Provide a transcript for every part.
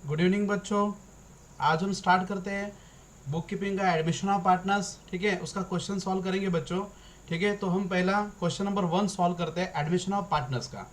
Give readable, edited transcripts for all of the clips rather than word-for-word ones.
Good evening बच्चों। आज हम स्टार्ट करते हैं बुक कीपिंग का एडमिशन ऑफ पार्टनर्स। ठीक है, उसका क्वेश्चन सॉल्व करेंगे बच्चों। ठीक है, तो हम पहला क्वेश्चन नंबर 1 सॉल्व करते हैं एडमिशन ऑफ पार्टनर्स का।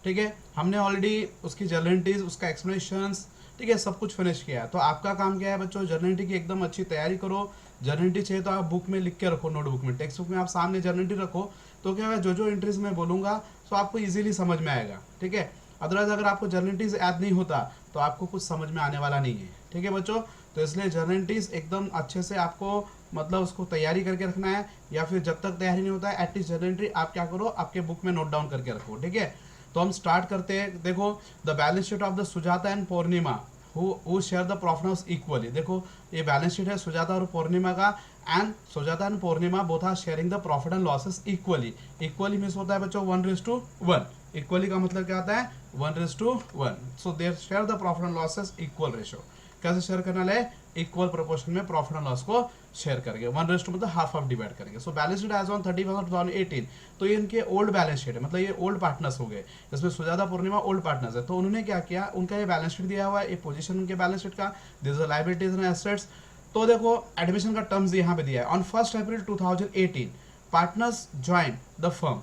ठीक है, हमने ऑलरेडी उसकी जर्नलिटीज, उसका एक्सप्लेनेशंस, ठीक है, सब कुछ फिनिश किया है। तो आपका काम क्या है बच्चों, जर्नलिटी की एकदम अच्छी तैयारी करो। जर्नलिटी चाहिए तो आप बुक में लिख के रखो, नोटबुक में, टेक्स्ट बुक में आप सामने जर्नलिटी रखो। तो क्या है, जो जो एंट्रीज मैं बोलूंगा तो आपको इजीली समझ में आएगा। ठीक है, अदरवाइज अगर आपको जर्नलिटीज याद नहीं होता तो आपको कुछ समझ में आने वाला नहीं है। ठीक है बच्चों, तो इसलिए जर्नलिटीज एकदम अच्छे से आपको मतलब उसको तैयारी करके रखना है, या फिर जब तक तैयारी नहीं होता है एटलीस्ट जर्नलिटी आप क्या करो, आपके बुक में नोट डाउन करके रखो। ठीक है, तो हम स्टार्ट करते हैं। देखो, the balance sheet of the Sujata and Purnima who share the profit equally. देखो, ये बैलेंस शीट है सुजाता और पूर्णिमा का, and Sujata and Purnima both are sharing the profit and losses equally. Equally means होता है बच्चों 1:1। इक्वली का मतलब क्या होता है, 1:1। So their share the profit and losses equal ratio. कैसे शेयर करना है, इक्वल प्रोपोर्शन में प्रॉफिट एंड लॉस को शेयर करके 1:2 मतलब हाफ ऑफ डिवाइड करके। So balance sheet as on 31/2018। तो ये इनके ओल्ड बैलेंस शीट है, मतलब ये ओल्ड पार्टनर्स हो गए। इसमें सुजाता पूर्णिमा ओल्ड पार्टनर्स है। तो उन्होंने क्या किया, उनका ये बैलेंस शीट दिया हुआ है, ये पोजीशन उनके बैलेंस शीट का, this is liabilities and assets. तो देखो एडमिशन का टर्म्स यहाँ पे दिया है। On 1 April 2018 partners join the firm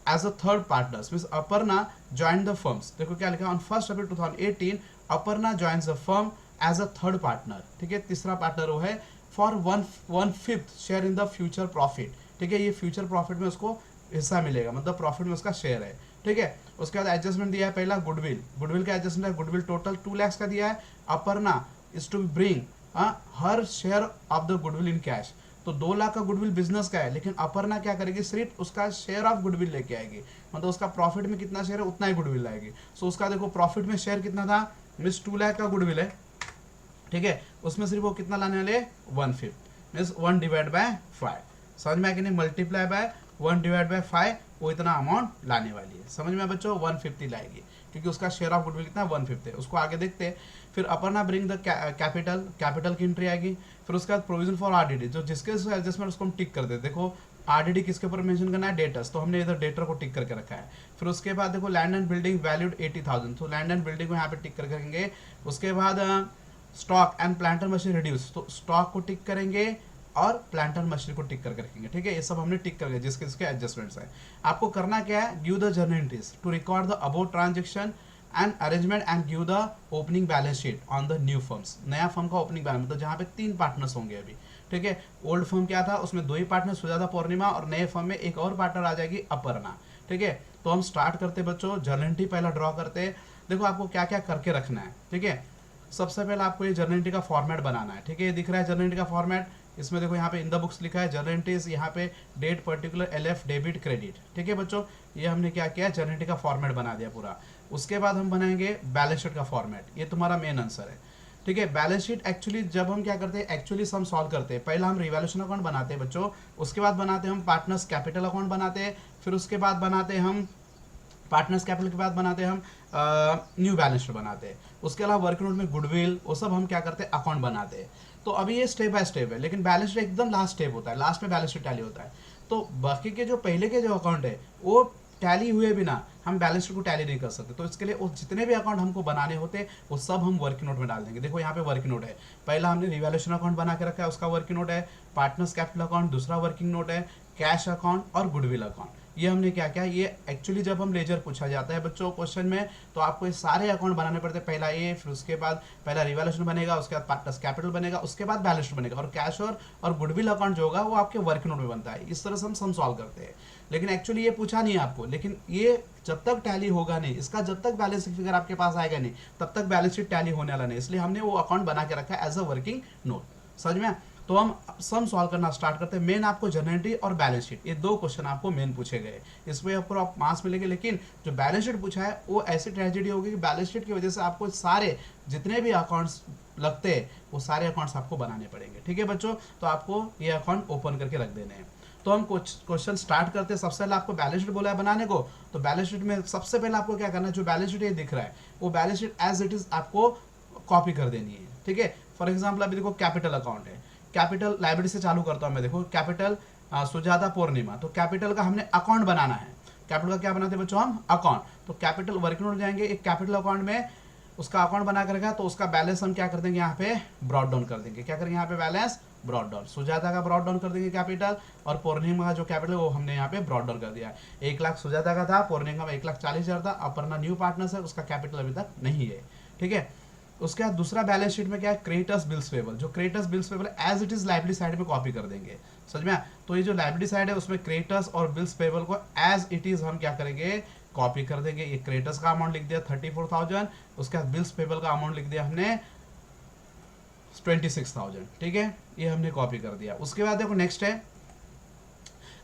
as a third partners means Aparna join the firms. देखो क्या लिखा, on 1 April 2018 Aparna joins the firm as a third partner. ठीक है, तीसरा पार्टनर वो है for 1/5 share in the future profit. ठीक है, ये फ्यूचर प्रॉफिट में उसको हिस्सा मिलेगा, मतलब प्रॉफिट में उसका शेयर है। ठीक है, उसके बाद एडजस्टमेंट दिया है पहला गुडविल। गुडविल का एडजस्टमेंट है, गुडविल टोटल 2 लाख का दिया है। Aparna is to bring her share of the goodwill in cash. तो 2 लाख का गुडविल बिजनेस का है, लेकिन अपर्णा क्या करेगी, सिर्फ उसका शेयर ऑफ गुडविल लेके आएगी, मतलब उसका प्रॉफिट में कितना शेयर है उतना ही गुडविल लाएगी। सो उसका देखो प्रॉफिट में शेयर कितना था, मीन्स 2 लाख का गुडविल है। ठीक है, उसमें सिर्फ वो कितना लाने वाले, 1/5 मीन्स 1/5। समझ में आया कि नहीं, मल्टीप्लाई बाय 1/5 वो इतना अमाउंट लाने वाली है। समझ में बच्चों, 150 लाएगी, क्योंकि उसका शेयर ऑफ गुडविल कितना है, 150 है। उसको आगे देखते हैं। फिर अपर्णा ब्रिंग द कैपिटल की एंट्री आएगी। फिर उसके बाद प्रोविजन फॉर आरडीडी, जो जिसके एडजस्टमेंट उसको हम टिक कर देते। देखो आरडीडी किसके ऊपर मेंशन करना है, डेटर्स, तो हमने इधर डेटर को टिक करके रखा है। फिर उसके बाद देखो लैंड एंड बिल्डिंग वैल्यूड 80,000, तो लैंड एंड बिल्डिंग को यहाँ पे टिक करके रखेंगे। उसके बाद stock and planter machine reduce, तो स्टॉक को टिक करेंगे और प्लांटर मशीन को टिक करके रखेंगे। ठीक है, ये सब हमने टिक करके जिसके जिसके एडजस्टमेंट्स है। आपको करना क्या है, give the journal entries to record the about transaction and arrangement and give the opening balance sheet on the new firms. नया फर्म का ओपनिंग बैलेंस, मतलब जहाँ पे 3 पार्टनर्स होंगे अभी। ठीक है, ओल्ड फर्म क्या था, उसमें 2 ही पार्टनर सुजाता पूर्णिमा, और नए फर्म में एक और पार्टनर आ जाएगी अपर्णा। ठीक है, तो हम स्टार्ट करते बच्चों, जर्नल एंट्री पहला ड्रॉ करते। देखो आपको क्या क्या करके रखना है। ठीक है, सबसे पहले आपको ये जर्नल एंट्री का फॉर्मेट बनाना है। ठीक है, ये दिख रहा है जर्नल एंट्री का फॉर्मेट। इसमें देखो यहाँ पे इन द बुक्स लिखा है जर्नल एंट्रीज, यहाँ पे date particular LF debit credit. ठीक है बच्चों, ये हमने क्या किया, जर्नल एंट्री का फॉर्मेट बना दिया पूरा। उसके बाद हम बनाएंगे बैलेंस शीट का फॉर्मेट, ये तुम्हारा मेन आंसर है। ठीक है, बैलेंस शीट एक्चुअली जब हम क्या करते हैं, एक्चुअली सम सॉल्व करते हैं, पहला हम रिवैल्यूएशन अकाउंट बनाते हैं बच्चों। उसके बाद बनाते हैं हम पार्टनर्स कैपिटल अकाउंट बनाते हैं। फिर उसके बाद बनाते हैं हम पार्टनर्स कैपिटल के बाद बनाते हैं हम न्यू बैलेंस शीट बनाते हैं। उसके अलावा वर्क नोट में गुडविल वो सब हम क्या करते हैं, अकाउंट बनाते हैं। तो अभी ये स्टेप बाय स्टेप है, लेकिन बैलेंस शीट एकदम लास्ट स्टेप होता है, लास्ट में बैलेंस शीट टैली होता है। तो बाकी के जो पहले के जो अकाउंट है वो टैली हुए बिना हम बैलेंस शीट को टैली नहीं कर सकते। तो इसके लिए वो जितने भी अकाउंट हमको बनाने होते हैं वो सब हम वर्किंग नोट में डाल देंगे। देखो यहाँ पे वर्किंग नोट है, पहला हमने रिवैल्यूएशन अकाउंट बना के रखा है, उसका वर्किंग नोट है। पार्टनर्स कैपिटल अकाउंट दूसरा वर्किंग नोट है। कैश अकाउंट और गुडविल अकाउंट, ये हमने क्या किया, ये एक्चुअली जब हम लेजर पूछा जाता है बच्चों क्वेश्चन में, तो आपको ये सारे अकाउंट बनाने पड़ते हैं। पहला ये, फिर उसके बाद पहला रिवैल्यूएशन बनेगा, उसके बाद पार्टनर्स कैपिटल बनेगा, उसके बाद बैलेंस शीट बनेगा, और कैश और गुडविल अकाउंट जो होगा वो आपके वर्किंग नोट में बनता है। इस तरह से हम सम सॉल्व करते हैं। लेकिन एक्चुअली ये पूछा नहीं आपको, लेकिन ये जब तक टैली होगा नहीं, इसका जब तक बैलेंस फिगर आपके पास आएगा नहीं, तब तक बैलेंस शीट टैली होने वाला नहीं, इसलिए हमने वो अकाउंट बना के रखा है एज अ वर्किंग नोट। समझ में? तो हम सम सॉल्व करना स्टार्ट करते हैं। मेन आपको जर्नल एंट्री और बैलेंस शीट, ये 2 क्वेश्चन आपको मेन पूछे गए, इसमें आपको आप मार्क्स मिलेंगे। लेकिन जो बैलेंस शीट पूछा है वो ऐसी ट्रेजेडी होगी कि बैलेंस शीट की वजह से आपको सारे जितने भी अकाउंट्स लगते हैं वो सारे अकाउंट्स आपको बनाने पड़ेंगे। ठीक है बच्चों, तो आपको ये अकाउंट ओपन करके रख देने हैं। तो हम क्वेश्चन स्टार्ट करते हैं। सबसे पहले आपको बैलेंस शीट बोला है बनाने को, तो बैलेंस शीट में सबसे पहले आपको क्या करना है, जो बैलेंस शीट ये दिख रहा है वो balance sheet as it is आपको कॉपी कर देनी है। ठीक है, फॉर एग्जाम्पल अभी देखो कैपिटल अकाउंट है, कैपिटल लाइबिलिटी से चालू करता हूं मैं। देखो कैपिटल सुजाता पूर्णिमा, तो कैपिटल का हमने अकाउंट बनाना है। कैपिटल का क्या बनाते हैं बच्चों हम, अकाउंट। तो कैपिटल वर्किंग नोट जाएंगे, एक कैपिटल अकाउंट में उसका अकाउंट बना कर रखा है, तो उसका बैलेंस हम क्या कर देंगे यहाँ पे ब्रॉड डाउन कर देंगे। क्या करेंगे यहाँ पे बैलेंस ब्रॉड डाउन, सुजाता का ब्रॉड डाउन कर देंगे कैपिटल, और पूर्णिमा का जो कैपिटल वो हमने यहाँ पे ब्रॉड डाउन कर दिया। 1 लाख सुजाता का था, पूर्णिमा में 1,40,000 था, अपर्णा न्यू पार्टनर है, उसका कैपिटल अभी तक नहीं है। ठीक है, उसके बाद दूसरा बैलेंस शीट में क्या है, क्रेडिटर्स बिल्स पेबल। जो creditors bills payable as it is liability side में कॉपी कर देंगे, समझ में। तो ये जो लाइबिलिटी साइड है उसमें क्रेडिटर्स और बिल्स पेबल को एज इट इज हम क्या करेंगे, कॉपी कर देंगे। ये क्रेडिटर्स का अमाउंट लिख दिया 34,000, उसके बाद बिल्स पेबल का अमाउंट लिख दिया हमने 26,000। ठीक है, ये हमने कॉपी कर दिया। उसके बाद देखो नेक्स्ट है,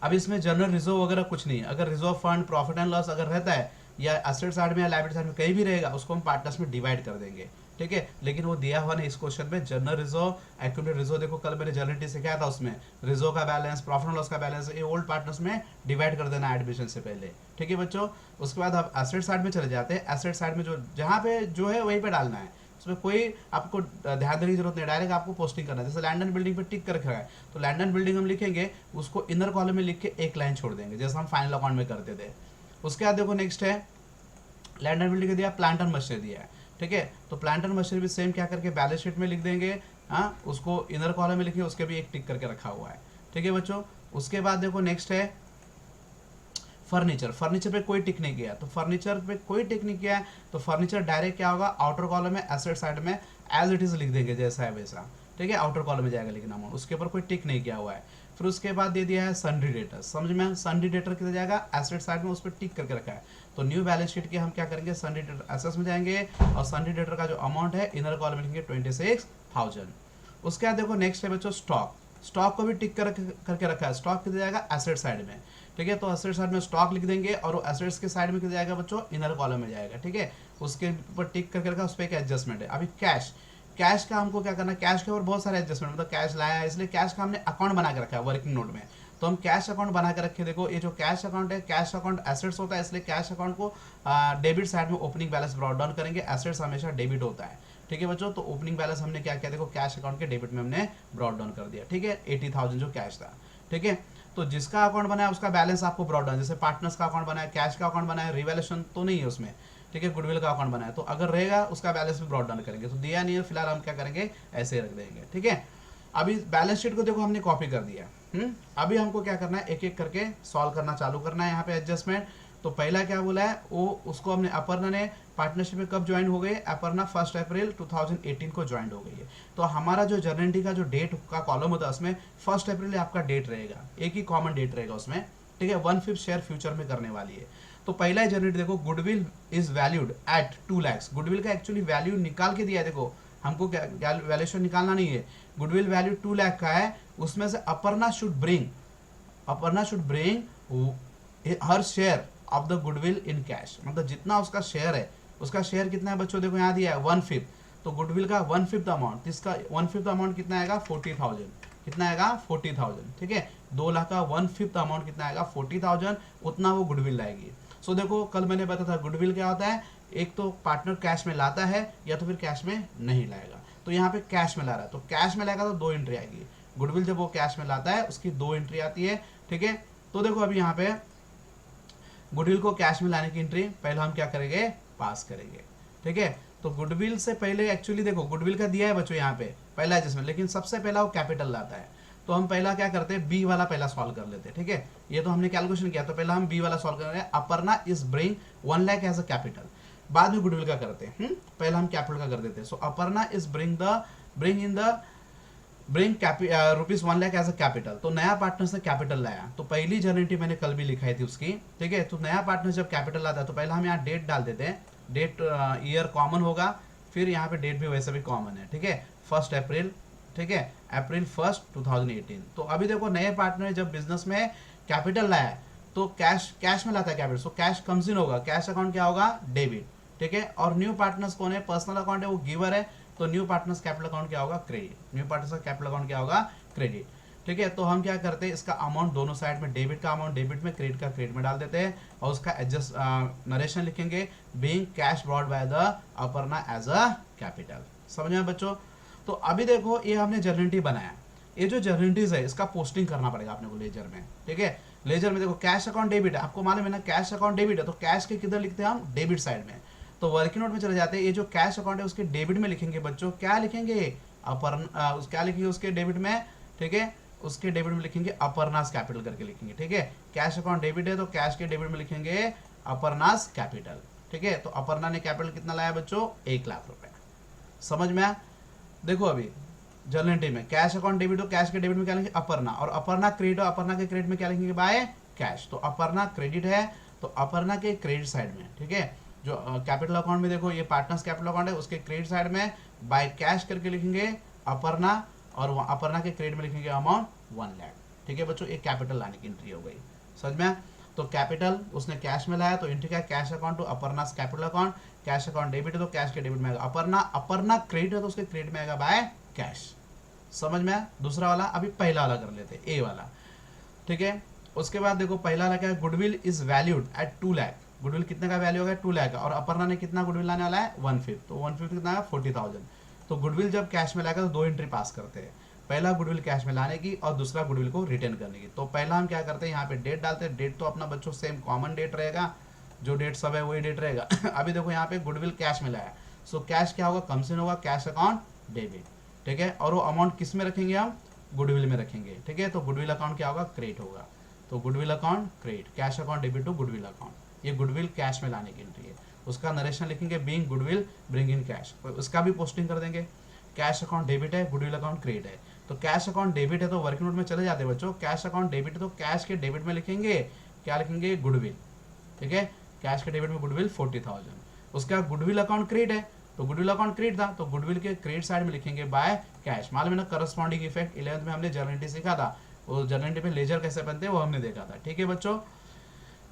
अब इसमें जनरल रिजर्व वगैरह कुछ नहीं है। अगर reserve fund, profit and loss अगर रहता है या एसेट साइड में या लायबिलिटी साइड में कहीं भी रहेगा, उसको हम पार्टनर्स में डिवाइड कर देंगे। ठीक है, लेकिन वो दिया हुआ नहीं इस क्वेश्चन में। जनरल रिजर्व, एक्यूमुलेटेड रिजर्व, देखो कल मैंने जनरलिटी सिखाया था, उसमें रिजर्व का बैलेंस, प्रॉफिट एंड लॉस का बैलेंस, ये ओल्ड पार्टनर्स में डिवाइड कर देना एडमिशन से पहले। ठीक है बच्चों, उसके बाद आप एसेट साइड में चले जाते हैं। एसेट साइड में जो जहाँ पे जो है वहीं पे डालना है, उसमें कोई आपको ध्यान देने की जरूरत नहीं, डायरेक्ट आपको पोस्टिंग करना है। जैसे लैंड एंड बिल्डिंग पे टिक कर रखा है, तो लैंड एंड बिल्डिंग हम लिखेंगे, उसको इनर कॉलम में लिख के एक लाइन छोड़ देंगे, जैसे हम फाइनल अकाउंट में करते थे। उसके बाद देखो नेक्स्ट है, लैंड एंड बिल्डिंग दिया, प्लांट एंड मशीनरी दिया है। ठीक है, तो प्लांट एंड मशीनरी भी सेम क्या करके बैलेंस शीट में लिख देंगे। हाँ, उसको इनर कॉलम में लिखिए, उसके भी एक टिक करके रखा हुआ है। ठीक है बच्चों, उसके बाद देखो नेक्स्ट है फर्नीचर। फर्नीचर पे कोई टिक नहीं किया, तो फर्नीचर पे कोई टिक नहीं किया है, तो फर्नीचर डायरेक्ट क्या होगा, आउटर कॉलम में एसेट साइड में एज इट इज लिख देंगे, जैसा है वैसा। ठीक है, आउटर कॉलम में जाएगा, लेकिन अमाउंट उसके ऊपर कोई टिक नहीं किया हुआ है। फिर उसके बाद दे दिया है सन्ड्री डेटर, समझ में, सन्ड्री डेटर किधर जाएगा, एसेट साइड में, उस पर टिक करके रखा है। तो न्यू बैलेंस शीट के हम क्या करेंगे, सन्ड्री डेटर एसेट्स में जाएंगे, और सन्ड्री डेटर का जो अमाउंट है इनर कॉलम में लिखेंगे 26,000। उसके बाद देखो नेक्स्ट है बच्चों स्टॉक। स्टॉक को भी टिक करके रखा है, स्टॉक किधर जाएगा, एसेट साइड में। ठीक है, तो एसेट साइड में स्टॉक लिख देंगे, और वो एसेट्स के साइड में किधर जाएगा बच्चों, इनर कॉलम में जाएगा। ठीक है, उसके ऊपर टिक करके रखा, उस पर एक एडजस्टमेंट है। अभी कैश, कैश का हमको क्या करना है, कैश के ऊपर बहुत सारे एडजस्टमेंट, मतलब कैश लाया है इसलिए कैश का हमने अकाउंट बना के रखा है वर्किंग नोट में। तो हम कैश अकाउंट बना के रखे, देखो ये जो कैश अकाउंट है, कैश अकाउंट एसेट्स होता है, इसलिए कैश अकाउंट को डेबिट साइड में ओपनिंग बैलेंस ब्रॉट डाउन करेंगे, एसेट्स हमेशा डेबिट होता है। ठीक है बच्चों, तो ओपनिंग बैलेंस हमने क्या किया, देखो कैश अकाउंट के डेबिट में हमने ब्रॉट डाउन कर दिया। ठीक है, 80,000 जो कैश था। ठीक है, तो जिसका अकाउंट बनाया उसका बैलेंस आपको ब्रॉट डाउन, जैसे पार्टनर्स का अकाउंट बनाया, कैश का अकाउंट बनाया, रिवैल्यूएशन तो नहीं है उसमें। ठीक है, गुडविल का अकाउंट बनाया, तो अगर रहेगा उसका बैलेंस भी ब्रॉट डाउन करेंगे। तो दिया नहीं है, फिलहाल हम क्या करेंगे, ऐसे ही रख देंगे। ठीक है, अभी बैलेंस शीट को देखो हमने कॉपी कर दिया। अभी हमको क्या करना है, एक एक करके सॉल्व करना चालू करना है। यहाँ पे एडजस्टमेंट, तो पहला क्या बोला है, वो उसको हमने, अपर्णा ने पार्टनरशिप में कब ज्वाइन हो गई, अपर्णा 1 अप्रैल 2018 को ज्वाइन हो गई है। तो हमारा जो जर्नलिटी का जो डेट का कॉलम होता है उसमें 1 अप्रैल आपका डेट रहेगा, एक ही कॉमन डेट रहेगा उसमें। ठीक है, 1/5 शेयर फ्यूचर में करने वाली है। तो पहला जर्नलिटी देखो, goodwill is valued at 2 lakh. Goodwill का एक्चुअली वैल्यू निकाल के दिया है, देखो हमको क्या वैल्यूएशन निकालना नहीं है, गुडविल वैल्यू 2 लाख का है। उसमें से Aparna should bring her share of the goodwill in cash, मतलब जितना उसका शेयर है, उसका शेयर कितना है बच्चों, देखो यहाँ दिया है 1/5। तो गुडविल का 1/5 अमाउंट, इसका 1/5 अमाउंट कितना आएगा, 40,000। कितना आएगा, 40,000। ठीक है, 2 लाख का 1/5 अमाउंट कितना आएगा, 40,000, उतना वो गुडविल लाएगी। सो देखो कल मैंने बताया था गुडविल क्या होता है, एक तो पार्टनर कैश में लाता है या तो फिर कैश में नहीं लाएगा। तो यहाँ पे कैश में ला रहा है, तो कैश में लाएगा तो 2 एंट्री आएगी। गुडविल जब वो कैश में लाता है उसकी 2 एंट्री आती है। ठीक है, तो देखो अभी यहाँ पे गुडविल को कैश में लाने की एंट्री पहले हम क्या करेंगे, पास करेंगे। ठीक है, तो गुडविल से पहले एक्चुअली देखो गुडविल का दिया है बच्चों यहाँ पे पहला एडजस्टमेंट, लेकिन सबसे पहला वो कैपिटल लाता है। तो हम पहला क्या करते हैं, बी वाला पहला सॉल्व कर लेते हैं। ठीक है, ये तो हमने कैलकुलेशन किया, तो पहला हम बी वाला सॉल्व करेंगे। Aparna is bring 1 lakh as a capital, बाद में गुडविल का करते हैं। पहला हम कैपिटल का कर देते हैं। So Aparna is bring rupees 1 lakh as a capital. तो नया पार्टनर से कैपिटल लाया, तो पहली जर्निटी मैंने कल भी लिखाई थी उसकी। ठीक है, तो नया पार्टनर जब कैपिटल लाता है तो पहले हम यहाँ डेट डाल देते हैं, डेट ईयर कॉमन होगा, फिर यहाँ पे डेट भी वैसे भी कॉमन है। ठीक है, 1 अप्रैल। ठीक है, अप्रैल 1, 2018। तो अभी देखो नए पार्टनर जब बिजनेस में कैपिटल लाया है तो कैश में लाता है capital, so cash comes in होगा, कैश अकाउंट क्या होगा, डेबिट। ठीक है, और न्यू पार्टनर्स कौन है, पर्सनल अकाउंट है, वो गिवर है, तो न्यू पार्टनर्स कैपिटल अकाउंट क्या होगा, क्रेडिट। न्यू पार्टनर्स का कैपिटल अकाउंट क्या होगा, क्रेडिट। ठीक है, तो हम क्या करते हैं, इसका अमाउंट दोनों साइड में, डेबिट का अमाउंट डेबिट में, क्रेडिट का क्रेडिट में डाल देते हैं, और उसका एडजस्ट नरेशन लिखेंगे, being cash brought by the Aparna as a capital. समझ में बच्चों। तो अभी देखो ये हमने जर्नलिटी बनाया, ये जो जर्नलिटीज है इसका पोस्टिंग करना पड़ेगा आपने को लेजर में। ठीक है, लेजर में देखो कैश अकाउंट डेबिट है, आपको मालूम है ना, कैश अकाउंट डेबिट है, तो कैश के किधर लिखते हैं हम, डेबिट साइड में। तो वर्किंग नोट में चले जाते हैं, ये जो कैश अकाउंट है उसके डेबिट में लिखेंगे बच्चों, क्या लिखेंगे, क्या लिखेंगे उसके डेबिट में, ठीक है, उसके डेबिट में लिखेंगे अपर्णास कैपिटल करके लिखेंगे, ठीक है। कैश अकाउंट डेबिट है तो कैश के डेबिट में लिखेंगे अपर्णास कैपिटल, ठीक है। तो अपर्णा ने कैपिटल कितना लाया बच्चों, 1,00,000 रुपए, समझ में आया। देखो अभी जर्नल एंट्री में कैश अकाउंट डेबिट हो, कैश के डेबिट में क्या लिखेंगे अपर्णा, और अपर्णा क्रेडिट हो, अपर्णा के क्रेडिट में क्या लिखेंगे बाय कैश। तो अपर्णा क्रेडिट है तो अपर्णा के क्रेडिट साइड में, ठीक है, जो कैपिटल अकाउंट में देखो ये पार्टनर्स कैपिटल अकाउंट है, उसके क्रेडिट साइड में बाय कैश करके लिखेंगे अपर्णा, और अपर्णा के क्रेडिट में लिखेंगे अमाउंट 1,00,000, ठीक है बच्चों। एक कैपिटल लाने की एंट्री हो गई, समझ में। तो कैपिटल उसने कैश में लाया तो एंट्री क्या, cash account to Aparna's capital account, cash account debit है तो कैश के डेबिट में आएगा अपर्णा, अपर्णा क्रेडिट है तो उसके क्रेडिट में आएगा बाय कैश, समझ में आया। दूसरा वाला अभी पहला वाला कर लेते, ए वाला, ठीक है। उसके बाद देखो पहला वाला क्या है, goodwill is valued at 2,00,000, goodwill कितने का वैल्यू होगा 2,00,000 का, और अपर्णा ने कितना गुडविल लाने वाला है 1/5, तो 1/5 कितना है 40,000। तो गुडविल जब कैश में लाएगा तो दो एंट्री पास करते हैं, पहला गुडविल कैश में लाने की और दूसरा गुडविल को रिटर्न करने की। तो पहला हम क्या करते हैं, यहाँ पे डेट डालते हैं, डेट तो अपना बच्चों सेम कॉमन डेट रहेगा, जो डेट सब है वही डेट रहेगा। अभी देखो यहाँ पे गुडविल कैश में लाया, सो कैश क्या होगा, कम से होगा कैश अकाउंट डेबिट, ठीक है, और वो अमाउंट किस में रखेंगे हम, गुडविल में रखेंगे, ठीक है। तो गुडविल अकाउंट क्या होगा, क्रेडिट होगा, तो goodwill account credit, cash account debit to goodwill account, ये गुडविल कैश में लाने की एंट्री है। उसका नरेशन लिखेंगे being goodwill bring in cash, उसका भी पोस्टिंग कर देंगे। कैश अकाउंट डेबिट है, गुडविल अकाउंट क्रेडिट है, तो कैश अकाउंट डेबिट है तो वर्किंग नोट में चले जाते हैं बच्चों, कैश अकाउंट डेबिट है तो कैश के डेबिट में लिखेंगे क्या लिखेंगे गुडविल, ठीक है, कैश के डेबिट में गुडविल 40,000। उसका गुडविल अकाउंट क्रेडिट है तो गुडविल अकाउंट क्रेडिट था तो गुडविल के क्रेडिट साइड में लिखेंगे बाय कैश। मालूम है ना करस्पॉन्डिंग इफेक्ट 11th में हमने जर्नल एंट्री सीखा था, वो जर्नल एंट्री में लेजर कैसे बनते हैं वो हमने देखा था, ठीक है बच्चों।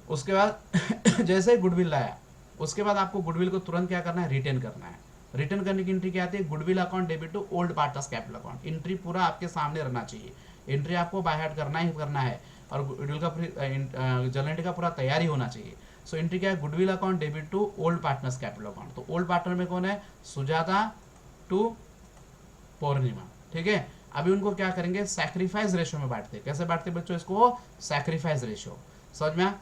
उसके बाद जैसे ही गुडविल लाया उसके बाद आपको गुडविल को तुरंत क्या करना है, रिटर्न करना है। रिटर्न करने की एंट्री क्या आती है, goodwill account debit to old partners capital account, entry पूरा आपके सामने रहना चाहिए, एंट्री आपको बाय हार्ट करना ही करना है, और गुडविल का जर्नल एंट्री का पूरा तैयारी होना चाहिए। सो एंट्री क्या है, goodwill account debit to old partners capital account, तो ओल्ड पार्टनर में कौन है, सुजाता टू पूर्णिमा, ठीक है। अभी उनको क्या करेंगे, सैक्रिफाइस रेशियो में बांटते, कैसे बांटते बच्चों इसको, सैक्रिफाइस रेशियो, समझ में।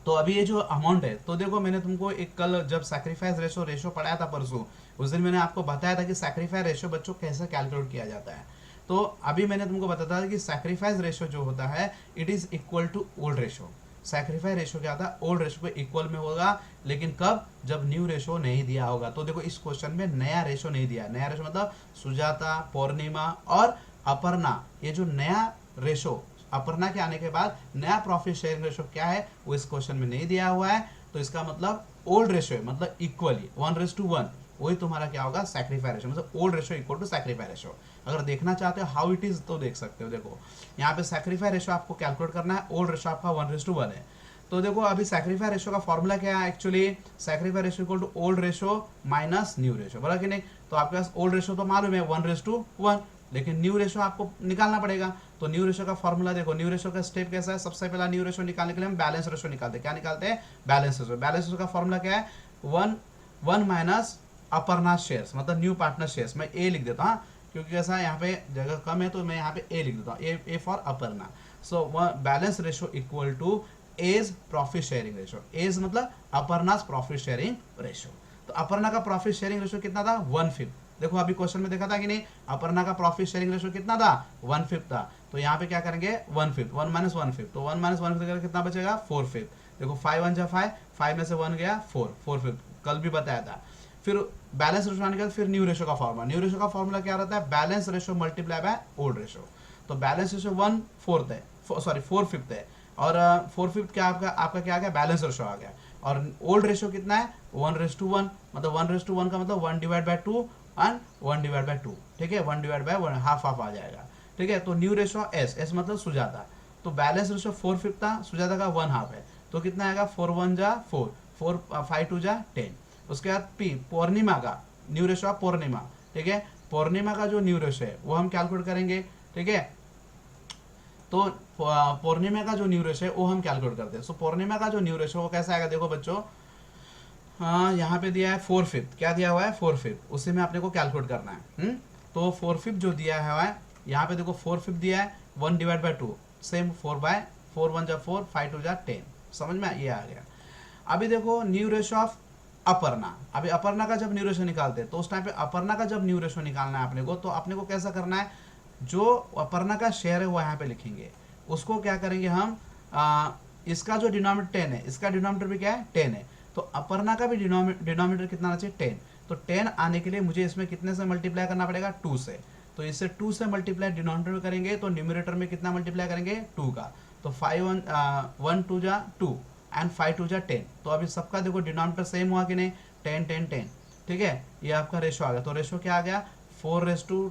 तो अभी ये जो अमाउंट है, तो देखो मैंने तुमको एक कल जब सैक्रिफाइस रेशियो पढ़ाया था परसों, उस दिन मैंने आपको बताया था कि सैक्रिफाइस रेशियो बच्चों कैसे कैलकुलेट किया जाता है। तो अभी मैंने तुमको बताया था कि सैक्रिफाइस रेशियो जो होता है it is equal to old ratio. Sacrifice ratio क्या था, ओल्ड रेशियो के इक्वल में होगा, लेकिन कब, जब न्यू रेशियो नहीं दिया होगा। तो देखो इस क्वेश्चन में नया रेशियो नहीं दिया, नया रेशियो मतलब सुजाता, पूर्णिमा और अपर्णा, ये जो नया रेशियो अपर्णा के आने के बाद नया प्रॉफिट शेयरिंग रेशियो क्या है वो इस क्वेश्चन में नहीं दिया हुआ है, तो इसका मतलब ओल्ड रेशियो है, मतलब इक्वली 1:1, वही तुम्हारा क्या होगा, सैक्रिफाइस रेशियो, मतलब old ratio equal to sacrifice ratio. अगर देखना चाहते हो हाउ इट इज तो देख सकते हो, देखो यहाँ पे सैक्रिफाइस रेशियो आपको कैलकुलेट करना है, ओल्ड रेशियो आपका 1:1 है। तो देखो अभी सैक्रिफाइस रेशियो का फॉर्मूला क्या है, actually sacrifice ratio equal to old ratio minus new ratio, बराबर कि नहीं। तो आपके पास ओल्ड रेशियो तो मालूम है 1:1, लेकिन न्यू रेशियो आपको निकालना पड़ेगा। तो न्यू रेशियो का फॉर्मूला देखो, न्यू रेशियो का स्टेप कैसा है, सबसे पहला न्यू रेशियो निकालने के लिए हम बैलेंस रेशियो निकालते हैं, क्या निकालते हैं, बैलेंस रेशियो। बैलेंस रेशियो का फॉर्मूला क्या है, 1 माइनस अपर्णा शेयर्स, मतलब न्यू पार्टनर शेयर्स। मैं ए लिख देता हूँ क्योंकि कैसा यहाँ पे जगह कम है तो मैं यहाँ पे ए लिख देता हूँ, A for Aparna. So balance ratio equal to as profit sharing ratio, as मतलब अपर्णास प्रॉफिट शेयरिंग रेशियो। तो अपर्णा का प्रॉफिट शेयरिंग रेशियो कितना था, 1/5। देखो अभी क्वेश्चन में देखा था कि नहीं, अपर्णा का प्रॉफिट शेयरिंग रेशियो कितना था, 1/5 था। तो यहाँ पे क्या करेंगे 1/5, 1 माइनस 1/5, तो 1 माइनस 1/5 कितना बचेगा 4/5। देखो 5 1 जा 5, 5 में से 1 गया 4/5, कल भी बताया था। फिर बैलेंस रेशियो आने के बाद फिर न्यू रेशियो का फॉर्मूला, न्यू रेशियो का फॉर्मूला क्या रहता है, balance ratio multiply by old ratio. तो बैलेंस रेशियो 1/4 है, सॉरी 4/5 है, और 4/5 क्या आपका क्या आ गया, बैलेंस रेशियो आ गया। और ओल्ड रेशियो कितना है 1:1, मतलब 1:1 का मतलब 1/2 एंड 1/2, ठीक है, 1/1 हाफ आ जाएगा, ठीक है। तो न्यू रेशियो एस मतलब सुजाता, तो बैलेंस रेशियो 4/5 था, सुजाता का 1/2 है, तो कितना आएगा 4 1 जा 4, 4 5 2 जा 10। उसके बाद पी पूर्णिमा का न्यू रेशियो पूर्णिमा, ठीक है, पूर्णिमा का जो न्यू रेशियो है वो हम कैलकुलेट करेंगे, ठीक है। तो पूर्णिमा का जो न्यू रेशियो है वो हम कैलकुलेट करते हैं। सो पूर्णिमा का जो न्यू रेशियो वो कैसा आएगा, देखो बच्चों हाँ यहाँ पे दिया है 4/5, क्या दिया हुआ है 4/5, उसी में आपने को कैलकुलेट करना है। तो 4/5 जो दिया है यहाँ पे देखो 4/5 दिया है 1/2, सेम 4 1 जा 4, 5 2 जा 10, समझ में ये आ गया। अभी देखो न्यू रेशियो ऑफ अपर्णा। अभी अपर्णा का जब न्यू रेशो निकालते हैं तो उस टाइम पे अपर्णा का जब न्यू रेशो निकालना है अपने को, तो अपने को कैसा करना है, जो अपर्णा का शेयर है वो यहाँ पे लिखेंगे, उसको क्या करेंगे हम, इसका जो डिनोमिनेटर 10 है, इसका डिनोमिनेटर भी क्या है 10 है, तो अपर्णा का भी डिनोमिनेटर कितना आना चाहिए 10। तो 10 आने के लिए मुझे इसमें कितने से मल्टीप्लाई करना पड़ेगा 2 से, तो इससे 2 से मल्टीप्लाई डिनोमिनेटर में करेंगे तो न्यूमरेटर में कितना मल्टीप्लाई करेंगे 2 का, तो 1 2 जा 2 एंड 5 2 जा 10। तो अभी सबका देखो डिनोमिनेटर सेम हुआ कि नहीं, 10 10 10, ठीक है, ये आपका रेशो आ गया। तो रेशो क्या आ गया 4:2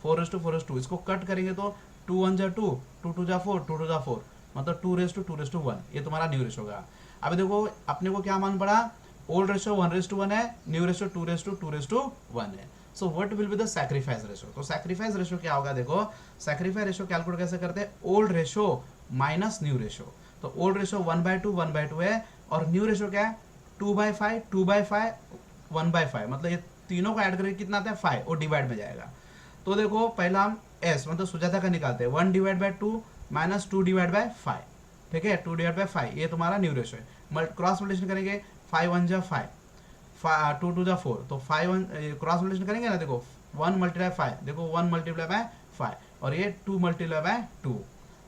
4:2, इसको कट करेंगे तो 2 1 जा 2 2 2 जा 4 2 2 जा 4, मतलब 2:1, ये तुम्हारा न्यू रेशो होगा। अभी देखो अपने को क्या मान पड़ा, ओल्ड रेशो 1:1 है, न्यू रेशो 2:1 है। So what will be the sacrifice ratio. तो सैक्रिफाइस रेशो क्या होगा, देखो सैक्रिफाइस रेशो कैलकुलेट कैसे करते हैं, old ratio minus new ratio. तो ओल्ड रेशो 1/2 है और न्यू रेशो क्या है 2/5 2/5 1/5, मतलब ये तीनों का ऐड करके कितना आता है 5 और डिवाइड में जाएगा। तो देखो पहला हम एस मतलब सुजाता का निकालते हैं, 1/2 माइनस 2/5, ठीक है, 2/5 ये तुम्हारा न्यू रेशो है। क्रॉस मल्टीप्लिकेशन करेंगे 5 1 जा 5 2 2 जा 4, तो 5 1 क्रॉस मल्टीप्लिकेशन करेंगे ना, देखो 1 मल्टीप्लाई 5, देखो 1 मल्टीप्लाई बाय 5 और ये 2 मल्टीप्लाई बाय 2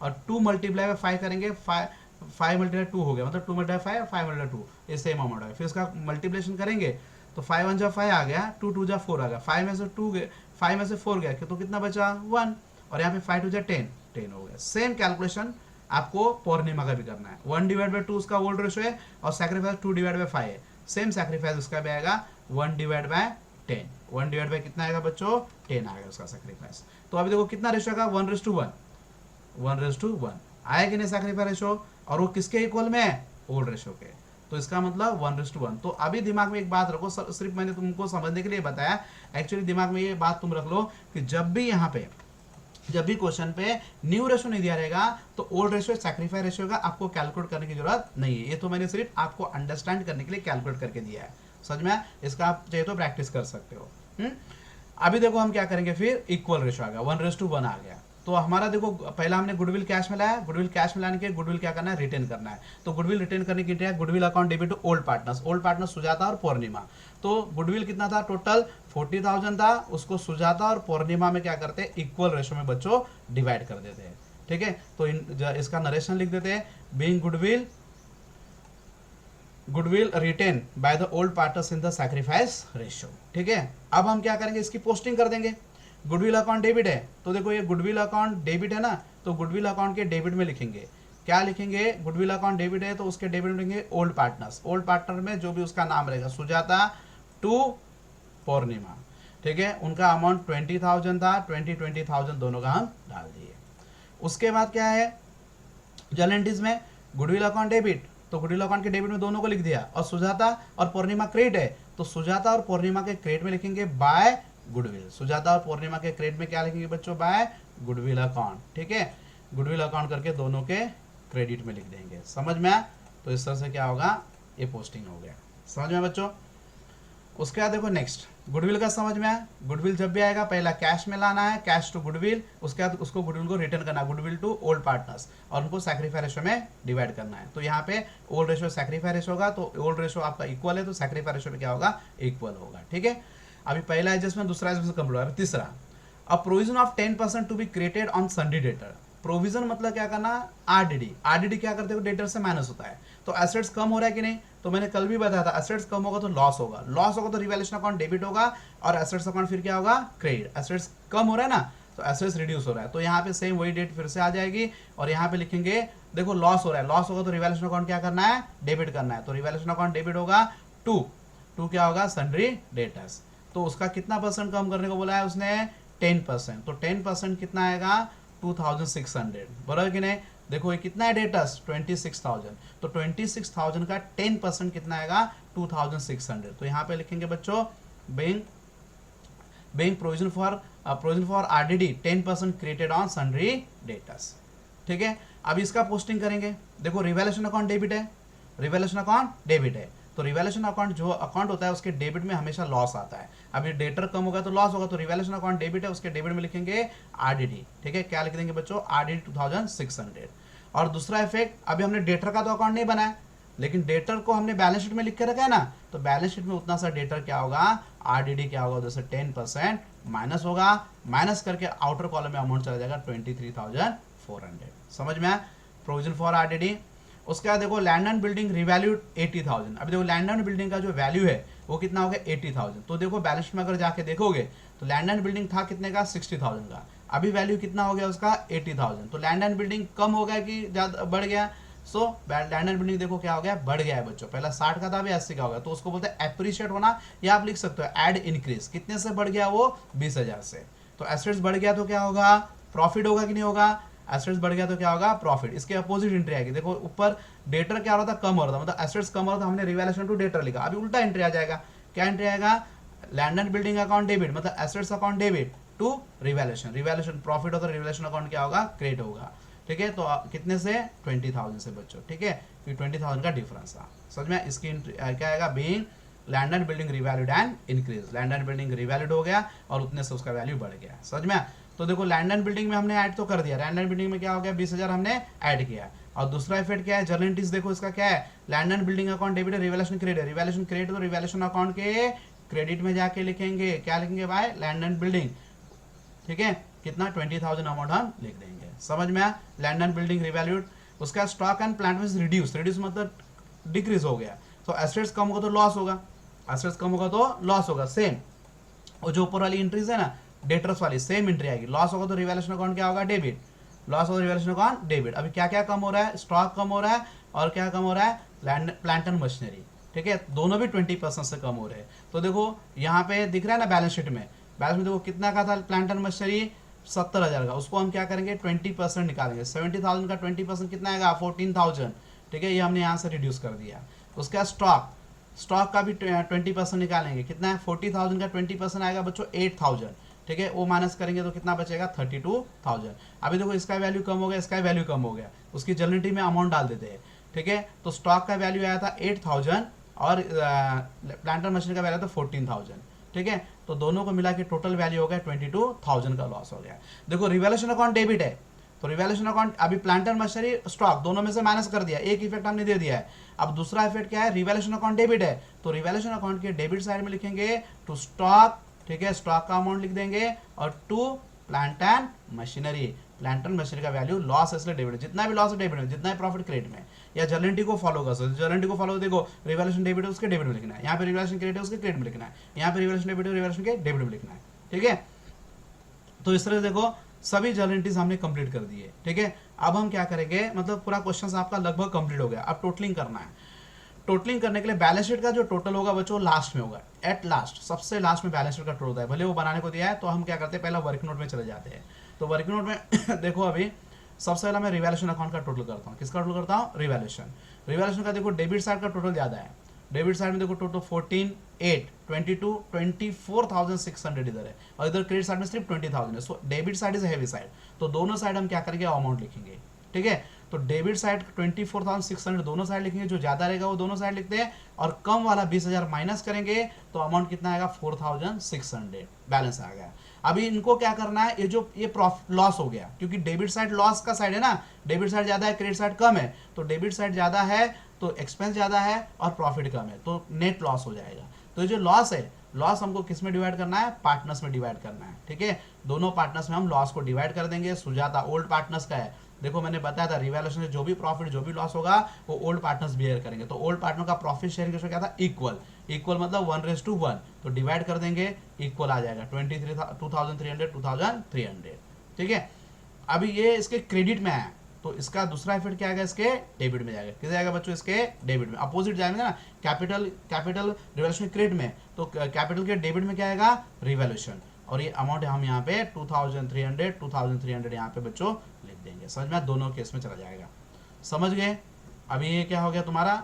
और 2 मल्टीप्लाई बाय 5 करेंगे, 5 मल्टीप्लाई 2 हो गया, मतलब 2 मल्टीप्लाई 5 5 मल्टीप्लाई 2 ये सेम अमाउंट है। फिर इसका मल्टीप्लिकेशन करेंगे तो 5 1 जा 5 आ गया, 2 2 जा 4 आ गया, 5 में से 2 गए, 5 में से 4 गया, तो कितना बचा 1 और यहाँ पे 5 2 जा 10 10 हो गया। सेम कैलकुलेशन आपको पूर्णिमा का भी करना है, 1/2 उसका ओल्ड रेशो है और सैक्रिफाइस 2/5 है, सेम सैक्रिफाइस उसका भी आएगा 1/10, 1/ कितना आएगा बच्चों 10 आएगा उसका सैक्रिफाइस। तो अभी देखो कितना रेशो आएगा 1:1 आया कि नहीं सैक्रिफाइस रेशो, और वो किसके इक्वल में है ओल्ड रेशो के, तो इसका मतलब 1:1। तो अभी दिमाग में एक बात रखो, सिर्फ मैंने तुमको समझने के लिए बताया, एक्चुअली दिमाग में ये बात तुम रख लो कि जब भी यहाँ पे जब भी क्वेश्चन पे न्यू रेशो नहीं दिया रहेगा तो ओल्ड रेशो सैक्रिफाइस रेशो का आपको कैलकुलेट करने की जरूरत नहीं है, ये तो मैंने सिर्फ आपको अंडरस्टैंड करने के लिए कैलकुलेट करके दिया है, समझ में, इसका आप चाहिए तो प्रैक्टिस कर सकते हो। अभी देखो हम क्या करेंगे, फिर इक्वल रेशो आ गया 1:1 आ गया। तो हमारा देखो पहला हमने गुडविल कैश में लाया, गुडविल कैश में लाने के गुडविल क्या करना है रिटेन करना है। तो गुडविल रिटेन करने की goodwill account debit to old partners Sujata और पूर्णिमा। तो गुडविल कितना था टोटल 40,000 था, उसको सुजाता और पूर्णिमा में क्या करते हैं इक्वल रेशो में बच्चों डिवाइड कर देते हैं, ठीक है। तो इसका नरेशन लिख देते हैं, being goodwill written by the old partners in the sacrifice ratio, ठीक है। अब हम क्या करेंगे इसकी पोस्टिंग कर देंगे, गुडविल अकाउंट डेबिट है, तो देखो ये गुडविल अकाउंट डेबिट है ना, तो गुडविल अकाउंट के डेबिट में लिखेंगे, क्या लिखेंगे, गुडविल अकाउंट डेबिट है तो उसके डेबिट में लिखेंगे ओल्ड पार्टनर में जो भी उसका नाम रहेगा सुजाता टू पूर्णिमा, ठीक है। उनका अमाउंट 20,000 था, 20,000 दोनों का हम डाल दिए। उसके बाद क्या है जर्नल एंट्रीज में गुडविल अकाउंट डेबिट, तो गुडविल अकाउंट के डेबिट में दोनों को लिख दिया, और सुजाता और पूर्णिमा क्रेडिट है तो सुजाता और पूर्णिमा के क्रेडिट में लिखेंगे बाय गुडविल, सुजाता और पूर्णिमा के क्रेडिट में क्या लिखेंगे बच्चों बाय गुडविल अकाउंट, ठीक है। गुडविल अकाउंट करके दोनों के क्रेडिट में लिख देंगे, समझ में आया। तो इस तरह से क्या होगा ये पोस्टिंग हो गया, समझ में बच्चों। उसके बाद देखो नेक्स्ट गुडविल का समझ में आया, गुडविल जब भी आएगा पहला कैश में लाना है, कैश टू गुडविल, उसके बाद उसको गुडविल को रिटर्न करना है गुडविल टू ओल्ड पार्टनर्स और उनको सैक्रिफाइस रेशो में डिवाइड करना है। तो यहाँ पे ओल्ड रेशो सैक्रिफाइस रेशो होगा, तो ओल्ड रेशो आपका इक्वल है तो सैक्रिफाइस रेशो में क्या होगा इक्वल होगा, ठीक है। अभी पहला एडजस्टमेंट, दूसरा एडजस्टमेंट कंप्लीट हुआ। तीसरा, a provision of 10% to be created on sundry debtor. Provision मतलब क्या करना, आरडीडी क्या करते हो डेटर से माइनस होता है, तो एसेट्स कम हो रहा है कि नहीं, तो मैंने कल भी बताया था एसेट्स कम होगा तो लॉस होगा तो रिवैल्यूएशन अकाउंट डेबिट होगा और एसेट्स अकाउंट फिर क्या होगा क्रेडिट। एसेट्स कम हो रहा है ना तो एसेट्स रिड्यूस हो रहा है, तो यहाँ पे सेम वही डेट फिर से आ जाएगी और यहाँ पे लिखेंगे देखो लॉस हो रहा है, लॉस होगा तो रिवैल्यूएशन अकाउंट क्या करना है डेबिट करना है, तो रिवैल्यूएशन अकाउंट डेबिट होगा टू क्या होगा सन्ड्री डेटर्स, तो उसका कितना परसेंट कम करने को बोला है उसने 10%, तो 10% कितना आएगा 2,600, बराबर कि नहीं। देखो ये कितना है डेटर्स 26,000, तो 26,000 का 10% कितना आएगा 2,600, तो यहाँ पे लिखेंगे बच्चों being provision for RDD 10% created on sundry debtors, ठीक है। अब इसका पोस्टिंग करेंगे, देखो रिवैल्यूएशन अकाउंट डेबिट है, तो रिवैल्यूएशन अकाउंट जो अकाउंट होता है उसके डेबिट में हमेशा लॉस आता है। अभी डेटर कम होगा तो लॉस होगा, तो रिवैल्यूएशन अकाउंट डेबिट है उसके डेबिट में लिखेंगे आरडीडी, ठीक है। क्या लिख देंगे बच्चों आरडीडी 2,600। और दूसरा इफेक्ट, अभी हमने डेटर का तो अकाउंट नहीं बनाया, लेकिन डेटर को हमने बैलेंस शीट में लिख के रखा है ना, तो बैलेंस शीट में उतना सा डेटर क्या होगा, आरडीडी क्या होगा, जैसे 10% माइनस होगा, माइनस करके आउटर कॉलम में अमाउंट चला जाएगा 23,400। समझ में आया, प्रोविजन फॉर आरडीडी। उसके बाद देखो लैंड एंड बिल्डिंग रिवैल्यूड 80,000। अभी देखो लैंड एंड बिल्डिंग का जो वैल्यू है वो कितना हो गया 80,000। तो देखो बैलेंस शीट में अगर जाके देखोगे तो लैंड एंड बिल्डिंग था कितने का 60,000 का, अभी वैल्यू कितना हो गया उसका 80,000। तो लैंड एंड बिल्डिंग कम हो गया कि ज्यादा बढ़ गया, सो लैंड एंड बिल्डिंग देखो क्या हो गया, बढ़ गया है बच्चों। पहला 60 का था, अभी 80 का हो गया, तो उसको बोलते हैं एप्रिशिएट होना, या आप लिख सकते हो ऐड इंक्रीज। कितने से बढ़ गया वो 20,000 से। तो एसेट्स बढ़ गया तो क्या होगा, प्रॉफिट होगा कि नहीं होगा, एसेट्स बढ़ गया तो क्या होगा, प्रॉफिट। इसके अपोजिट एंट्री आएगी, देखो ऊपर डेटर क्या हो रहा था, कम हो रहा था, मतलब एसेट्स कम हो रहा था, हमने रिवैल्यूएशन टू डेटर लिखा। अभी उल्टा एंट्री आ जाएगा, क्या एंट्री आएगा, land and building account debit, मतलब assets account debit to revaluation. Revaluation profit होगा, रिवैल्यूएशन अकाउंट क्या होगा, क्रेडिट होगा। ठीक है, तो कितने से 20,000 से बच्चों। ठीक है, 20,000 का डिफरेंस था। समझ में, इसकी क्या आएगा, being land and building revalued and increase. Land and building revalued हो गया और उतने से उसका वैल्यू बढ़ गया। समझ में। तो देखो लैंड एंड बिल्डिंग में हमने ऐड तो कर दिया, लैंड एंड बिल्डिंग में क्या हो गया 20,000 हमने ऐड किया। और दूसरा इफेक्ट क्या है, जर्नलिटीज देखो इसका क्या है, land and building account debit है, रिवैल्यूएशन क्रेडिट है। रिवैल्यूएशन क्रेडिट तो रिवैल्यूएशन अकाउंट के क्रेडिट में जाके लिखेंगे, क्या लिखेंगे भाई, लैंड एंड बिल्डिंग। ठीक है, कितना 20,000 अमाउंट हम लिख देंगे। समझ में आया, लैंड एंड बिल्डिंग रिवैल्यूड। उसका स्टॉक एंड प्लांट में रिड्यूस, रिड्यूस मतलब डिक्रीज हो गया। तो एसेट्स कम होगा तो लॉस होगा, एसेट्स कम होगा तो लॉस होगा। सेम और जो ऊपर वाली एंट्रीज है ना डेटर्स वाली, सेम एंट्री आएगी। लॉस होगा तो रिवैल्यूएशन अकाउंट क्या होगा, डेबिट। लॉस होगा रिवैल्यूएशन अकाउंट डेबिट। अभी क्या क्या कम हो रहा है, स्टॉक कम हो रहा है और क्या कम हो रहा है, लैंड प्लांट एंड मशीनरी। ठीक है, दोनों भी 20% से कम हो रहे हैं। तो देखो यहाँ पे दिख रहा है ना बैलेंस शीट में, बैलेंस में देखो कितना का था प्लांट एंड मशीनरी 70,000 का, उसको हम क्या करेंगे 20% निकालेंगे। 70,000 का 20% कितना आएगा 14,000। ठीक है, ये हमने यहाँ से रिड्यूस कर दिया। उसका स्टॉक, स्टॉक का भी 20% निकालेंगे, कितना है 40,000 का 20% आएगा बच्चों 8,000। ठीक है, वो माइनस करेंगे तो कितना बचेगा 32,000। अभी देखो इसका वैल्यू कम हो गया, इसका वैल्यू कम हो गया, उसकी जर्नलिटी में अमाउंट डाल देते हैं। ठीक है, तो स्टॉक का वैल्यू आया था 8,000 और प्लांटर मशीन का वैल्यू था 14,000। ठीक है, तो दोनों को मिला के टोटल वैल्यू हो गया 22,000 का लॉस हो गया। देखो रिवैल्यूएशन अकाउंट डेबिट है, तो रिवैल्यूएशन अकाउंट अभी प्लांटर मशीनरी स्टॉक दोनों में से माइनस कर दिया, एक इफेक्ट हमने दे दिया है। अब दूसरा इफेक्ट क्या है, रिवैल्यूएशन अकाउंट डेबिट है, तो रिवैल्यूएशन अकाउंट के डेबिट साइड में लिखेंगे टू स्टॉक। ठीक है, स्टॉक का अमाउंट लिख देंगे और to plant and machinery, plant and machinery का वैल्यू लॉस है इसलिए डेबिट, जितना भी लॉस है डेबिट में, जितना भी प्रॉफिट क्रेडिट में। या जर्नलिटी को फॉलो कर सकते, जर्नलिटी को फॉलो देखो, रिवैल्यूएशन डेबिट है उसके डेबिट में लिखना है, यहाँ पे रिवैल्यूएशन क्रेडिट है उसके क्रेडिट में लिखना है, यहाँ पे रिवैल्यूएशन डेबिट है रिवैल्यूएशन के डेबिट में लिखना है। ठीक है, तो इस तरह से देखो सभी जर्नलिटीज हमने कंप्लीट कर दी है। ठीक है, अब हम क्या करेंगे, मतलब पूरा क्वेश्चन आपका लगभग कंप्लीट हो गया, अब टोटलिंग करना है। टोटलिंग करने के लिए बैलेंस शीट का जो टोटल होगा बच्चों लास्ट में होगा, एट लास्ट, सबसे लास्ट में बैलेंस शीट का टोटल होता है। भले वो बनाने को दिया है, तो हम क्या करते हैं पहला वर्किंग नोट में चले जाते हैं। तो वर्किंग नोट में देखो अभी सबसे पहला मैं रिवैल्यूएशन अकाउंट का टोटल करता हूँ। किसका टोटल करता हूँ, रिवैल्यूएशन। रिवैल्यूएशन का देखो डेबिट साइड का टोटल ज्यादा है, डेबिट साइड में देखो टोटल 14, 8, 22, 24,600 इधर है, और इधर क्रेडिट साइड में सिर्फ 20,000 है। So debit side is heavy side, तो दोनों साइड हम क्या करेंगे अमाउंट लिखेंगे। ठीक है, तो डेबिट साइड 24,600 दोनों साइड लिखेंगे, जो ज्यादा रहेगा वो दोनों साइड लिखते हैं, और कम वाला 20,000 माइनस करेंगे तो अमाउंट कितना आएगा 4,600 बैलेंस आ गया। अभी इनको क्या करना है, ये जो ये प्रॉफिट लॉस हो गया, क्योंकि डेबिट साइड लॉस का साइड है ना, डेबिट साइड ज्यादा है क्रेडिट साइड कम है, तो डेबिट साइड ज्यादा है तो एक्सपेंस ज्यादा है और प्रॉफिट कम है, तो नेट लॉस हो जाएगा। तो ये जो लॉस है, लॉस हमको किस में डिवाइड करना है, पार्टनर्स में डिवाइड करना है। ठीक है, दोनों पार्टनर्स में हम लॉस को डिवाइड कर देंगे। सुजाता ओल्ड पार्टनर्स का है, देखो मैंने बताया था रिवैल्यूएशन से जो भी प्रॉफिट जो भी लॉस होगा वो ओल्ड पार्टनर्स बियर करेंगे। तो ओल्ड पार्टनर का प्रॉफिट शेयरिंग रेशियो क्या था, इक्वल, इक्वल मतलब 1:1, तो डिवाइड कर देंगे, इक्वल आ जाएगा 2,300 2,300। ठीक है, अभी ये इसके क्रेडिट में आया, तो इसका दूसरा इफेक्ट क्या आएगा, इसके डेबिट में जाएगा। किस जाएगा बच्चों, इसके डेबिट में। अपोजिट जाएंगे ना, कैपिटल रिवैल्यूएशन क्रेडिट में, तो कैपिटल के डेबिट में क्या आएगा, रिवैल्यूएशन। और ये अमाउंट हम यहाँ पे 2,300 यहाँ पे बच्चों लिख देंगे। समझ में, दोनों केस में चला जाएगा। समझ गए। अभी ये क्या हो गया तुम्हारा,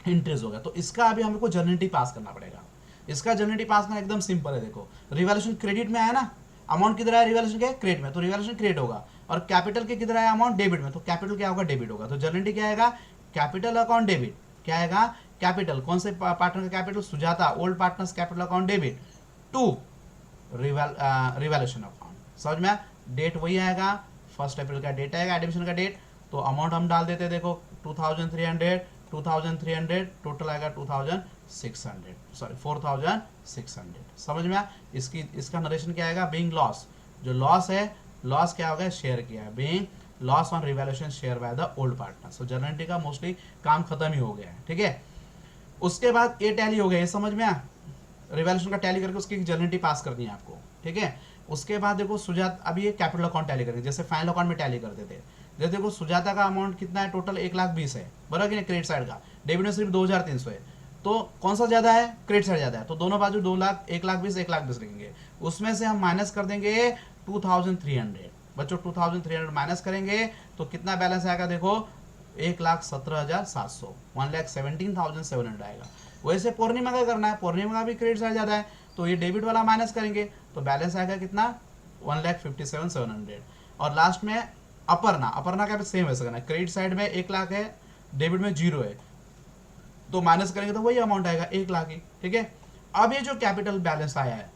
इंट्रेस्ट हो गया। तो इसका अभी हमको जर्नलिटी पास करना पड़ेगा। इसका जर्नलिटी पास करना एकदम सिंपल है। देखो रिवैल्यूएशन क्रेडिट में आया ना, अमाउंट किधर आया रिवैल्यूएशन के क्रेडिट में, तो रिवैल्यूएशन क्रेडिट होगा। और कैपिटल के किधर आया अमाउंट, डेबिट में, तो कैपिटल क्या होगा, डेबिट होगा। तो जर्नलिटी क्या आएगा, कैपिटल अकाउंट डेबिट, क्या आएगा कैपिटल, कौन से पार्टनर का capital, Sujata old partners capital account debit to revaluation account. समझ में, डेट वही आएगा, 1 अप्रैल का डेट आएगा एडमिशन का डेट, तो अमाउंट हम डाल देते हैं। देखो 2,300 2300, टोटल आएगा 2600, सॉरी 4600। समझ में आया? इसका नरेशन क्या आएगा? बीइंग लॉस, जो लॉस है, लॉस क्या हो गया? शेयर किया है, being loss on revaluation share by the old partner. So journal entry का मोस्टली काम खत्म ही हो गया है, ठीक है। उसके बाद ये टैली हो गया, ये समझ में आया? रिवैल्यूएशन का टैली करके उसकी जर्नल एंट्री पास करनी है आपको, ठीक है। उसके बाद देखो सुजाता, अभी ये कैपिटल अकाउंट टैली करेंगे, जैसे फाइनल अकाउंट में टैली करते थे। जैसे देखो सुजाता का अमाउंट कितना है? टोटल 1,20,000 है, बराबर कि नहीं? क्रेडिट साइड का, डेबिट में सिर्फ 2,300 है, तो कौन सा ज्यादा है? क्रेडिट साइड ज्यादा है, तो दोनों बाजू 2 लाख, 1,20,000, 1,20,000 लिखेंगे। उसमें से हम माइनस कर देंगे 2,300, बच्चों 2,300 माइनस करेंगे तो कितना बैलेंस आएगा? देखो 1,17,700, 1,17,700 आएगा। वैसे पूर्णिमा का करना है, पूर्णिमा का भी क्रेडिट साइड ज्यादा है, तो ये डेबिट वाला माइनस करेंगे तो बैलेंस आएगा कितना? 1,57,700। और लास्ट में अपर्णा, अपर्णा का भी सेम वैसे करना है, क्रेडिट साइड में 1 लाख है, डेबिट में 0 है, तो माइनस करेंगे तो वही अमाउंट आएगा 1 लाख ही, ठीक है। अब ये जो कैपिटल बैलेंस आया है,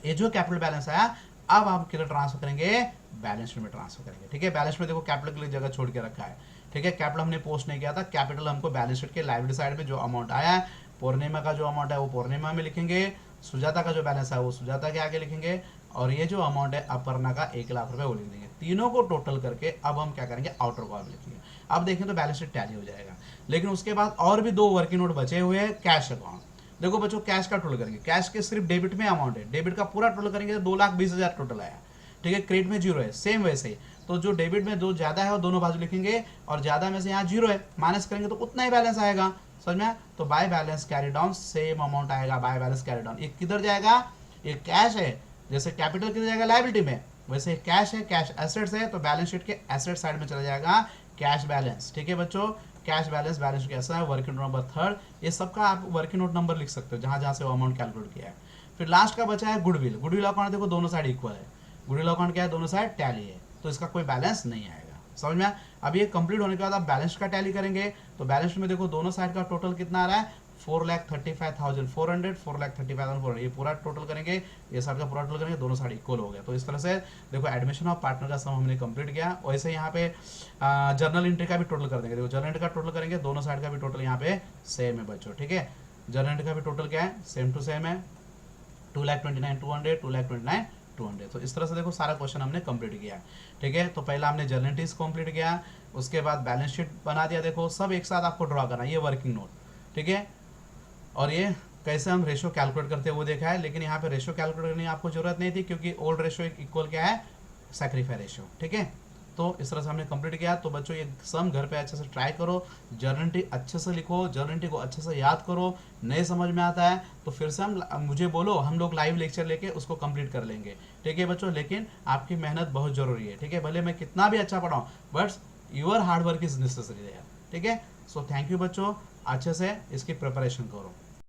ये जो कैपिटल बैलेंस आया, अब आप किधर ट्रांसफर करेंगे? बैलेंस शीट में ट्रांसफर करेंगे, ठीक है। बैलेंस में देखो कैपिटल के लिए जगह छोड़ के रखा है, ठीक है। कैपिटल हमने पोस्ट नहीं किया था, कैपिटल हमको बैलेंस शीट के लायबिलिटी साइड में जो अमाउंट आया है, पूर्णिमा का जो अमाउंट है वो पूर्णिमा में लिखेंगे, सुजाता का जो बैलेंस है वो सुजाता के आगे लिखेंगे, और ये जो अमाउंट है अपर्णा का 1 लाख रुपए वो लिख देंगे। तीनों को टोटल करके अब हम क्या करेंगे? आउटर कॉलम लिखेंगे। अब देखें तो बैलेंस शीट टैली हो जाएगा। लेकिन उसके बाद और भी 2 वर्किंग नोट बचे हुए हैं, कैश अकाउंट। देखो बच्चों, कैश का टोटल करेंगे, कैश के सिर्फ डेबिट में अमाउंट है, डेबिट का पूरा टोटल करेंगे तो 2,20,000 टोटल आया, ठीक है। क्रेडिट में 0 है, सेम वैसे ही, तो जो डेबिट में जो ज्यादा है वो दोनों बाजू लिखेंगे, और ज्यादा में से यहाँ 0 है, माइनस करेंगे तो उतना ही बैलेंस आएगा, समझ में? तो by balance carry down same amount आएगा, बाय बैलेंस कैरी डाउन। ये किधर जाएगा? ये कैश है, जैसे कैपिटल किधर जाएगा? लायबिलिटी में, वैसे कैश है, कैश एसेट्स है, तो बैलेंस शीट के एसेट साइड में चला जाएगा कैश बैलेंस, ठीक है बच्चों। कैश बैलेंस, बैलेंस शीट कैसा है? वर्किंग नोट नंबर 3, ये सबका आप वर्किंग नोट नंबर लिख सकते हो जहां जहां से वो अमाउंट कैलकुलेट किया है। फिर लास्ट का बचा है गुडविल। गुडविल अकाउंट देखो दोनों साइड इक्वल है, गुडविल अकाउंट क्या है? दोनों साइड टैली है, तो इसका कोई बैलेंस नहीं आएगा, समझ में? अब ये कंप्लीट होने के बाद आप बैलेंस का टैली करेंगे, तो बैलेंस में देखो दोनों साइड का टोटल कितना आ रहा है? 4,35,400, 4,35,400, ये पूरा टोटल करेंगे, ये साइड का पूरा टोटल करेंगे, दोनों साइड इक्वल हो गया। तो इस तरह से देखो एडमिशन ऑफ पार्टनर का सम हमने कंप्लीट किया। वैसे यहाँ पे जर्नल एंट्री का भी टोटल कर देंगे, देखो जर्नल एंट्री का टोटल करेंगे, दोनों साइड का भी टोटल यहाँ पे सेम है बच्चों, ठीक है। जर्नल एंट्री का भी टोटल क्या है? सेम टू सेम है, 2,29,200, 2,29,200। तो इस तरह से देखो सारा क्वेश्चन हमने कंप्लीट किया, ठीक है। तो पहला हमने जर्नल एंट्रीज कंप्लीट किया, उसके बाद बैलेंस शीट बना दिया, देखो सब एक साथ आपको ड्रॉ करना है, ये वर्किंग नोट, ठीक है। और ये कैसे हम रेशो कैलकुलेट करते हैं वो देखा है, लेकिन यहाँ पे रेशो कैलकुलेट करने की आपको जरूरत नहीं थी, क्योंकि ओल्ड रेशो इक्वल क्या है? सैक्रिफाई रेशो, ठीक है। तो इस तरह से हमने कंप्लीट किया। तो बच्चों ये सम घर पे अच्छे से ट्राई करो, जर्नल एंट्री अच्छे से लिखो, जर्नल एंट्री को अच्छे से याद करो। नहीं समझ में आता है तो फिर से हम मुझे बोलो, हम लोग लाइव लेक्चर लेके उसको कंप्लीट कर लेंगे, ठीक है बच्चों। लेकिन आपकी मेहनत बहुत जरूरी है, ठीक है। भले मैं कितना भी अच्छा पढ़ाऊँ, but your hard work is necessary है, ठीक है। सो थैंक यू बच्चों, अच्छे से इसकी प्रिपरेशन करो।